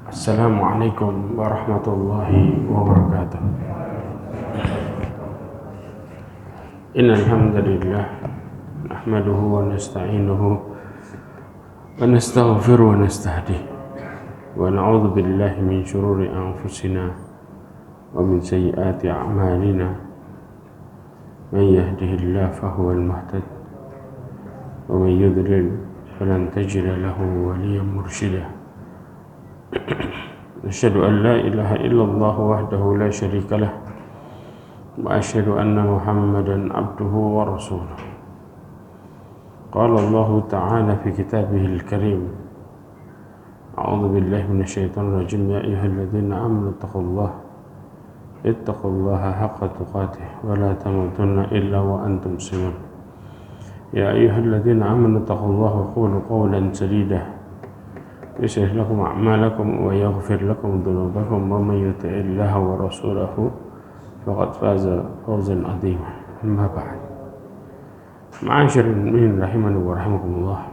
Assalamualaikum warahmatullahi wabarakatuh. Innal hamdalillah nahmaduhu wa nasta'inuhu wa nastaghfiruhu wa nastahdihi wa na'udzu billahi min shururi anfusina wa min sayyiati a'malina. Man yahdihillahu fahuwal muhtad wa man yudlil falan tajida lahu waliyyan mursyida. Asyhadu an la ilaha illallah wahdahu la syarika lah wa asyhadu anna Muhammadan abduhu wa rasuluh. Qala Allah ta'ala fi kitabihil karim. A'udzu billahi minasyaitonir rajim. Ya ayyuhalladzina amanu ittaqullaha haqqa tuqatih wa la tamutunna illa wa antum muslimun. Ya ayyuhalladzina amanu ittaqullaha wa qulu qawlan sadida يصلح لكم أعمالكم ويغفر لكم ذنوبكم ومن يطع الله ورسوله فقد فاز فوزا عظيما. أما بعد، معاشر المؤمنين rahimani wa rahimakumullah.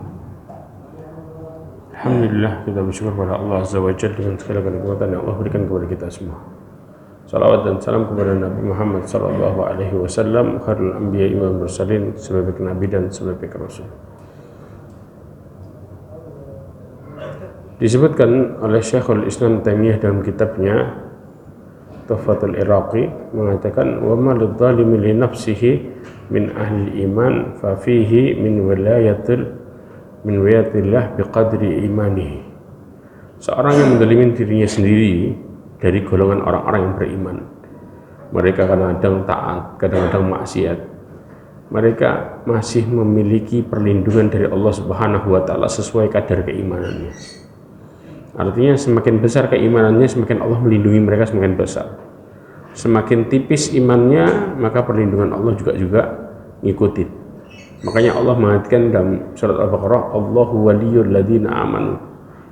Alhamdulillah, kita bersyukur kepada Allah Azza wa Jalla dengan segala kenikmatan yang Allah berikan kepada kita semua. Salawat dan salam kepada Nabi Muhammad sallallahu alaihi wasallam, khairul anbiya imam mursalin, sebaik nabi dan sebaik rasul. Disebutkan oleh Syekhul Islam Taimiyah dalam kitabnya Tuhfatul Iraqi mengatakan, wa ma lidzalimi li nafsihi min ahli iman fa fihi min wilayatillah biqadri imanihi. Seorang yang menzalimi dirinya sendiri dari golongan orang-orang yang beriman. Mereka kadang-kadang taat, kadang-kadang maksiat. Mereka masih memiliki perlindungan dari Allah Subhanahu wa taala sesuai kadar keimanannya. Artinya semakin besar keimanannya, semakin Allah melindungi mereka semakin besar. Semakin tipis imannya, maka perlindungan Allah juga ngikutin. Makanya Allah mengatakan dalam surat Al-Baqarah, Allahu waliyul ladzina amanu.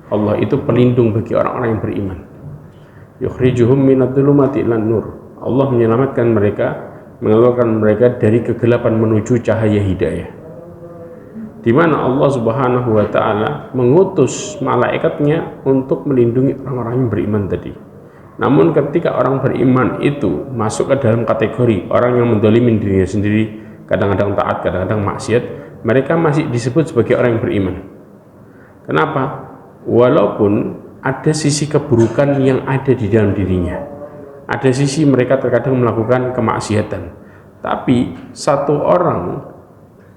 Allah itu pelindung bagi orang-orang yang beriman. Yukhrijuhum minadh-dhulumati ilan nur. Allah menyelamatkan mereka, mengeluarkan mereka dari kegelapan menuju cahaya hidayah. Di mana Allah Subhanahu wa taala mengutus malaikatnya untuk melindungi orang-orang yang beriman tadi. Namun ketika orang beriman itu masuk ke dalam kategori orang yang mendolimin dirinya sendiri, kadang-kadang taat, kadang-kadang maksiat, mereka masih disebut sebagai orang yang beriman. Kenapa? Walaupun ada sisi keburukan yang ada di dalam dirinya, ada sisi mereka terkadang melakukan kemaksiatan, tapi satu orang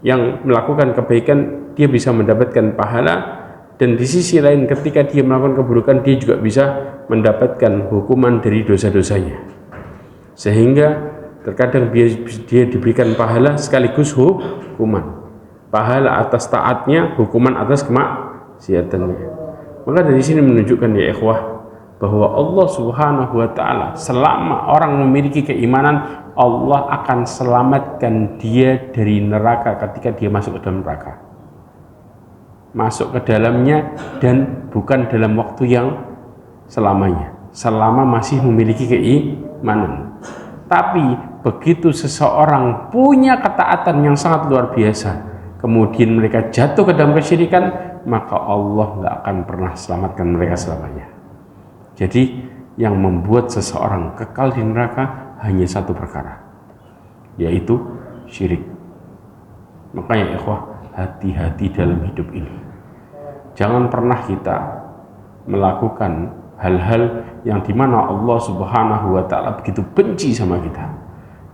yang melakukan kebaikan dia bisa mendapatkan pahala, dan di sisi lain ketika dia melakukan keburukan dia juga bisa mendapatkan hukuman dari dosa-dosanya, sehingga terkadang dia diberikan pahala sekaligus hukuman, pahala atas taatnya, hukuman atas kemaksiatannya. Maka dari sini menunjukkan ya ikhwah bahwa Allah Subhanahu wa taala selama orang memiliki keimanan, Allah akan selamatkan dia dari neraka ketika dia masuk ke dalam neraka. Masuk ke dalamnya dan bukan dalam waktu yang selamanya, selama masih memiliki keimanan. Tapi begitu seseorang punya ketaatan yang sangat luar biasa, kemudian mereka jatuh ke dalam kesyirikan, maka Allah tidak akan pernah selamatkan mereka selamanya. Jadi yang membuat seseorang kekal di neraka hanya satu perkara, yaitu syirik. Makanya ikhwah, hati-hati dalam hidup ini. Jangan pernah kita melakukan hal-hal yang dimana Allah Subhanahu wa taala begitu benci sama kita.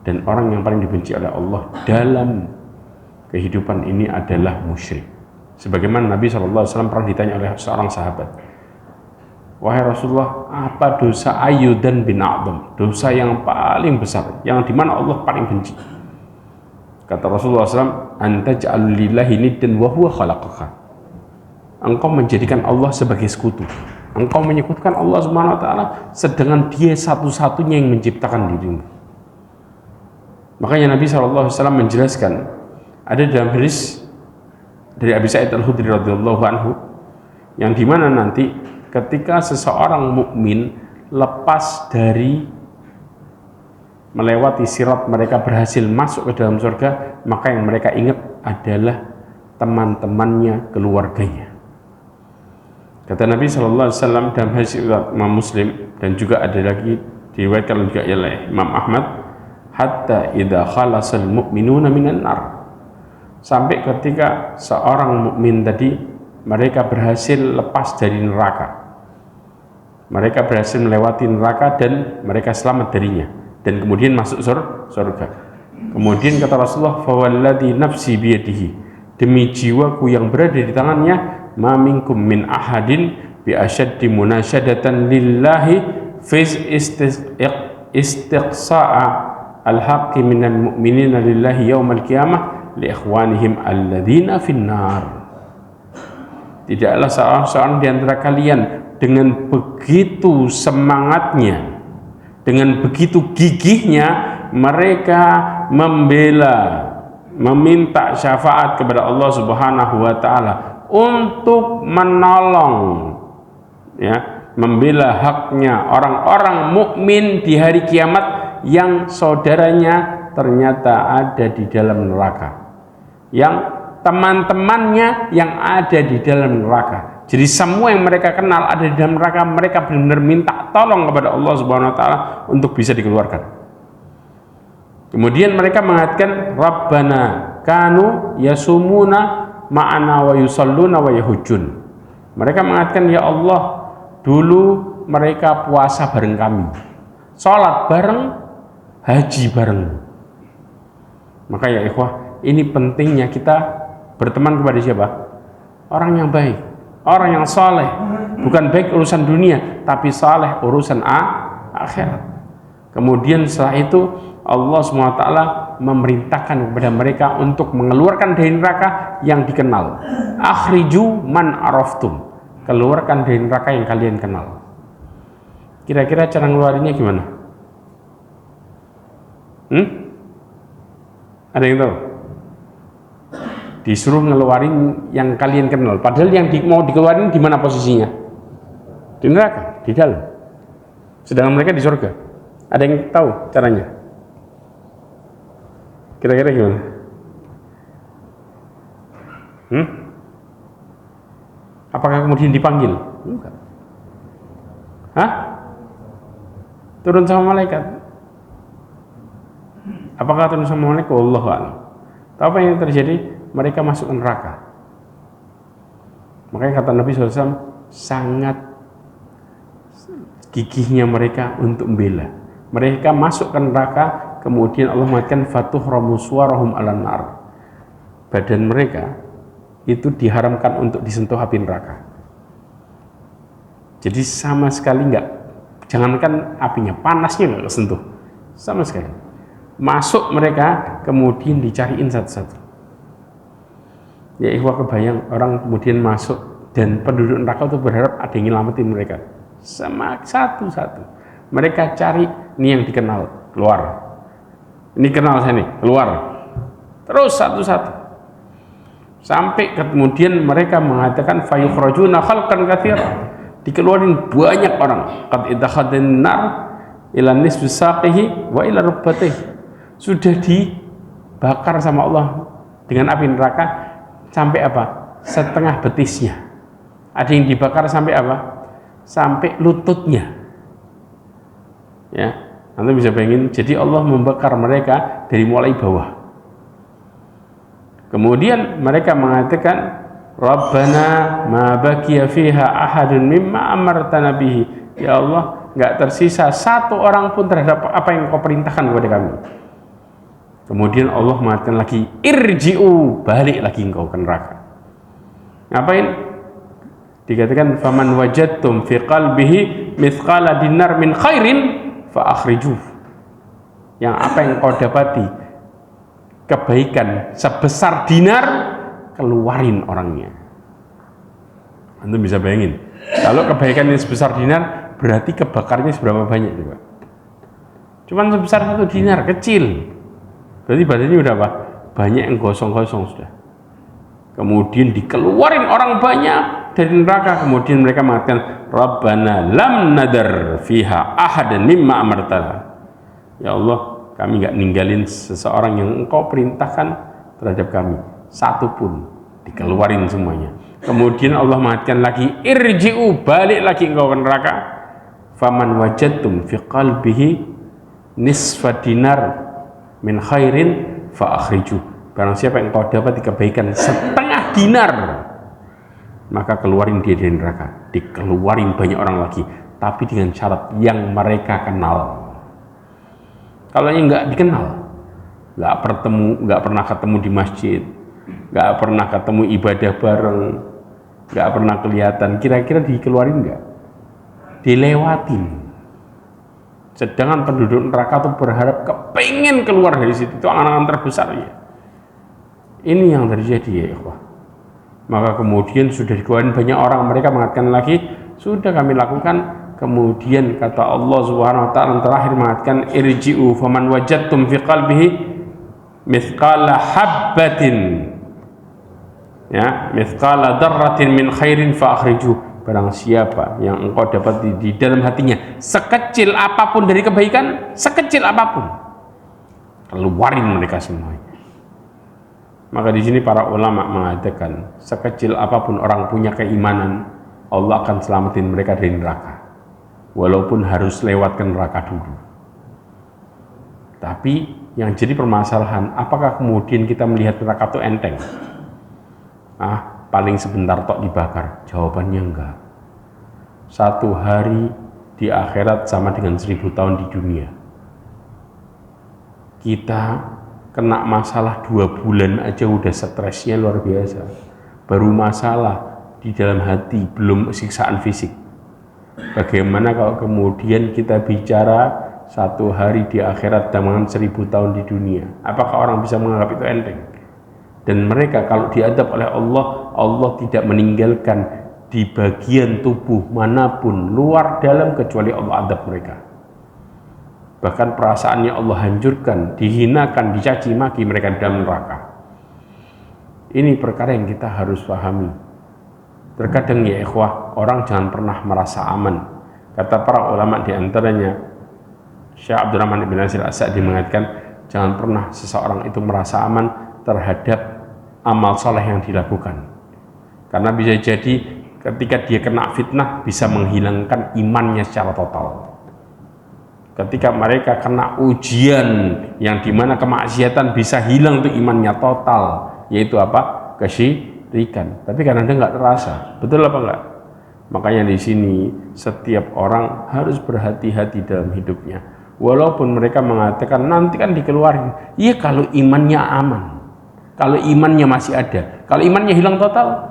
Dan orang yang paling dibenci oleh Allah dalam kehidupan ini adalah musyrik. Sebagaimana Nabi SAW pernah ditanya oleh seorang sahabat, wahai Rasulullah, apa dosa ayudan bin a'zam, dosa yang paling besar, yang dimana Allah paling benci? Kata Rasulullah SAW, anta ja'alul lillahi niddan wa huwa khalaqaka. Engkau menjadikan Allah sebagai sekutu, engkau menyekutukan Allah Subhanahu wa taala sedangkan dia satu-satunya yang menciptakan dirimu. Makanya Nabi SAW menjelaskan, ada dalam hadis dari Abi Sa'id Al-Khudri radhiyallahu anhu, yang dimana nanti ketika seseorang mukmin lepas dari melewati sirat, mereka berhasil masuk ke dalam surga, maka yang mereka ingat adalah teman-temannya, keluarganya. Kata Nabi SAW dalam hadis Imam Muslim, dan juga ada lagi diriwayatkan juga oleh Imam Ahmad, hatta idza khalasal mu'minuna minan nar, sampai ketika seorang mukmin tadi mereka berhasil lepas dari neraka, mereka berhasil melewati neraka dan mereka selamat darinya, dan kemudian masuk surga. Kemudian kata Rasulullah, fawalladzi nafsi biyadihi, demi jiwaku yang berada di tangannya, ma minkum min ahadin bi asyaddi munasyadatan lillahi fi istiqsa'a al-haqqi minal mu'minina lillahi yaumal qiyamah li ikhwanihim alladzina finnar. Tidaklah seorang di antara kalian dengan begitu semangatnya, dengan begitu gigihnya mereka membela, meminta syafaat kepada Allah Subhanahu wa taala untuk menolong, ya, membela haknya orang-orang mukmin di hari kiamat yang saudaranya ternyata ada di dalam neraka, yang teman-temannya yang ada di dalam neraka. Jadi semua yang mereka kenal ada di dalam neraka, mereka benar-benar minta tolong kepada Allah Subhanahu wa taala untuk bisa dikeluarkan. Kemudian mereka mengatakan, Rabbana kanu yasumuna ma'ana wa yusalluna wa yahujjun. Mereka mengatakan, ya Allah, dulu mereka puasa bareng kami, sholat bareng, haji bareng. Maka ya ikhwah, ini pentingnya kita berteman kepada siapa? Orang yang baik, orang yang soleh. Bukan baik urusan dunia, tapi soleh urusan akhirat. Kemudian setelah itu Allah SWT memerintahkan kepada mereka untuk mengeluarkan dari neraka yang dikenal. Akhriju man araftum, keluarkan dari neraka yang kalian kenal. Kira-kira cara ngeluarinnya gimana? Ada yang tahu? Disuruh ngeluarin yang kalian kenal, padahal yang mau dikeluarin di mana posisinya? Di neraka, di dalam. Sedangkan mereka di surga. Ada yang tahu caranya? Kira-kira gimana? Apakah kemudian dipanggil? Enggak. Hah? Turun sama malaikat. Apakah turun sama malaikat? Wallahu a'lam. Tahu apa yang terjadi? Mereka masuk ke neraka. Makanya kata Nabi SAW, sangat gigihnya mereka untuk membela. Mereka masuk ke neraka, kemudian Allah mengatakan fatuhramu suwarahum alan nar. Badan mereka itu diharamkan untuk disentuh api neraka. Jadi sama sekali enggak, jangankan apinya, panasnya enggak kesentuh. Sama sekali. Masuk mereka, kemudian dicariin satu-satu. Ya ikhwah, kebayang orang kemudian masuk dan penduduk neraka itu berharap ada yang nyelamatin mereka. Sama satu-satu. Mereka cari, ini yang dikenal, keluar. Ini kenal saya nih, keluar. Terus satu-satu. Sampai kemudian mereka mengatakan fayukhrajuna khalqan katsira. Dikeluarin banyak orang. Qad idakhadun nar ila nisfi saqihi wa ila rukbatihi. Sudah dibakar sama Allah dengan api neraka sampai apa? Setengah betisnya. Ada yang dibakar sampai apa? Sampai lututnya. Ya, nanti bisa bayangin. Jadi Allah membakar mereka dari mulai bawah. Kemudian mereka mengatakan, Rabbana ma baqiya fiha ahadun mimma amartana bihi. Ya Allah, enggak tersisa satu orang pun terhadap apa yang Kau perintahkan kepada kami. Kemudian Allah mengatakan lagi, irji'u, balik lagi engkau ke neraka. Ngapain? Dikatakan, faman wajadtum fi qalbihi mithqala dinar min khairin fa akhrijuh. Yang apa yang kau dapati kebaikan sebesar dinar, keluarin orangnya. Anda bisa bayangin, kalau kebaikan yang sebesar dinar, berarti kebakarnya seberapa banyak coba? Cuman sebesar 1 dinar, kecil. Berarti badannya udah apa? Banyak yang gosong-gosong sudah. Kemudian dikeluarin orang banyak dari neraka. Kemudian mereka mengatakan, Rabbana lam nadar fiha ahadan mimma amartana. Ya Allah, kami enggak ninggalin seseorang yang Engkau perintahkan terhadap kami. Satu pun, dikeluarin semuanya. Kemudian Allah mengatakan lagi, irji'u, balik lagi engkau ke neraka. Faman wajadtum fi qalbihi nisfa dinar min khairin fa akhriju. Barang siapa yang engkau dapat kebaikan setengah dinar, maka keluarin dia dari neraka. Dikeluarin banyak orang lagi, tapi dengan syarat yang mereka kenal. Kalau yang nggak dikenal, nggak pernah ketemu di masjid, nggak pernah ketemu ibadah bareng, nggak pernah kelihatan, kira-kira dikeluarin nggak? Dilewatin. Sedangkan penduduk neraka tuh berharap kepengen keluar dari situ, itu angan-angan terbesar ya. Ini yang terjadi ya ikhwah. Maka kemudian sudah dikeluarin banyak orang, mereka mengatakan lagi, sudah kami lakukan. Kemudian kata Allah Subhanahu wa taala terakhir mengatakan, irji'u faman wajadtum fi qalbihi mithqala habbatin, ya, mithqala darratin min khairin fa akhriju. Barang siapa yang engkau dapat di dalam hatinya sekecil apapun dari kebaikan, sekecil apapun, keluarin mereka semuanya. Maka di sini para ulama mengatakan, sekecil apapun orang punya keimanan, Allah akan selamatin mereka dari neraka, walaupun harus lewatkan neraka dulu. Tapi yang jadi permasalahan, apakah kemudian kita melihat neraka itu enteng? Paling sebentar tok dibakar. Jawabannya enggak. 1 hari di akhirat sama dengan 1000 tahun di dunia. Kita kena masalah 2 bulan aja udah stresnya luar biasa. Baru masalah di dalam hati, belum siksaan fisik. Bagaimana kalau kemudian kita bicara 1 hari di akhirat dengan 1000 tahun di dunia? Apakah orang bisa menganggap itu enteng? Dan mereka kalau diadab oleh Allah, Allah tidak meninggalkan di bagian tubuh manapun, luar dalam, kecuali Allah adab mereka. Bahkan perasaannya Allah hancurkan, dihinakan, dicaci maki mereka dalam neraka. Ini perkara yang kita harus pahami. Terkadang ya ikhwah, orang jangan pernah merasa aman. Kata para ulama di antaranya Syekh Abdurrahman bin Nasir As-Sa'di mengatakan, jangan pernah seseorang itu merasa aman terhadap amal soleh yang dilakukan. Karena bisa jadi ketika dia kena fitnah bisa menghilangkan imannya secara total. Ketika mereka kena ujian yang dimana kemaksiatan bisa hilang tuh imannya total, yaitu apa? Kesyirikan. Tapi kadang-kadang nggak terasa, betul apa enggak? Makanya di sini setiap orang harus berhati-hati dalam hidupnya. Walaupun mereka mengatakan nanti kan dikeluarin, iya kalau imannya aman, kalau imannya masih ada, kalau imannya hilang total,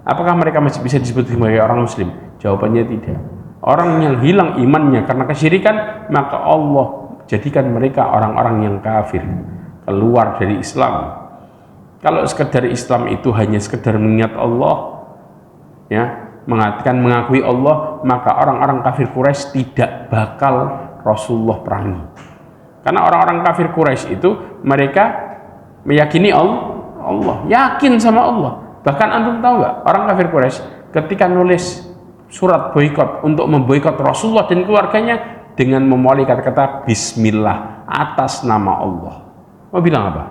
apakah mereka masih bisa disebut sebagai orang Muslim? Jawabannya tidak. Orang yang hilang imannya karena kesyirikan, maka Allah jadikan mereka orang-orang yang kafir, keluar dari Islam. Kalau sekedar Islam itu hanya sekedar mengingat Allah, ya, mengatakan mengakui Allah, maka orang-orang kafir Quraisy tidak bakal Rasulullah perangi. Karena orang-orang kafir Quraisy itu mereka meyakini Allah, yakin sama Allah. Bahkan antum tahu nggak, orang kafir Quraisy ketika nulis surat boikot untuk memboikot Rasulullah dan keluarganya dengan memulai kata-kata Bismillah atas nama Allah. Mau bilang apa?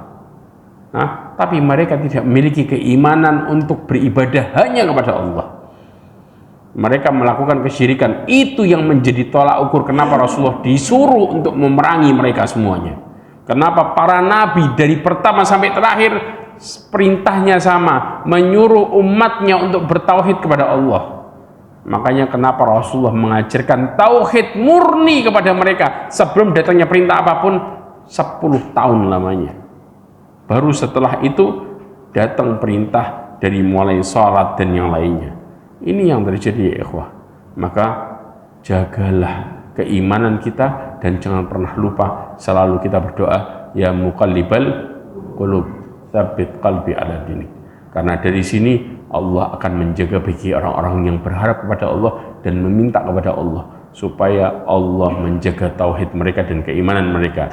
Tapi mereka tidak memiliki keimanan untuk beribadah hanya kepada Allah. Mereka melakukan kesyirikan. Itu yang menjadi tolak ukur kenapa Rasulullah disuruh untuk memerangi mereka semuanya. Kenapa para nabi dari pertama sampai terakhir perintahnya sama, menyuruh umatnya untuk bertauhid kepada Allah. Makanya kenapa Rasulullah mengajarkan tauhid murni kepada mereka sebelum datangnya perintah apapun 10 tahun lamanya. Baru setelah itu datang perintah dari mulai sholat dan yang lainnya. Ini yang terjadi ya ikhwah. Maka jagalah keimanan kita dan jangan pernah lupa selalu kita berdoa, ya muqallibal qulub tsabbit qalbi ala dinik. Karena dari sini Allah akan menjaga bagi orang-orang yang berharap kepada Allah dan meminta kepada Allah supaya Allah menjaga tauhid mereka dan keimanan mereka.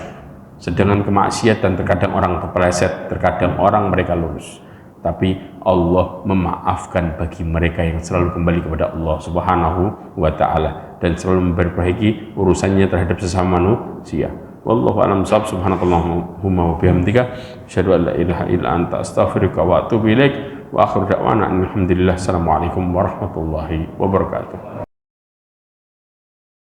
Sedangkan kemaksiatan terkadang orang kepeleset, terkadang orang mereka lurus. Tapi Allah memaafkan bagi mereka yang selalu kembali kepada Allah Subhanahu wa ta'ala dan selalu memperbaiki urusannya terhadap sesama manusia. Wallahu a'lam bishawab. Subhanakallahumma wa bihamdika asyhadu an la ilaha illa anta astaghfiruka wa atubu ilaik. Wa akhiru da'wana alhamdulillah. Assalamualaikum warahmatullahi wabarakatuh.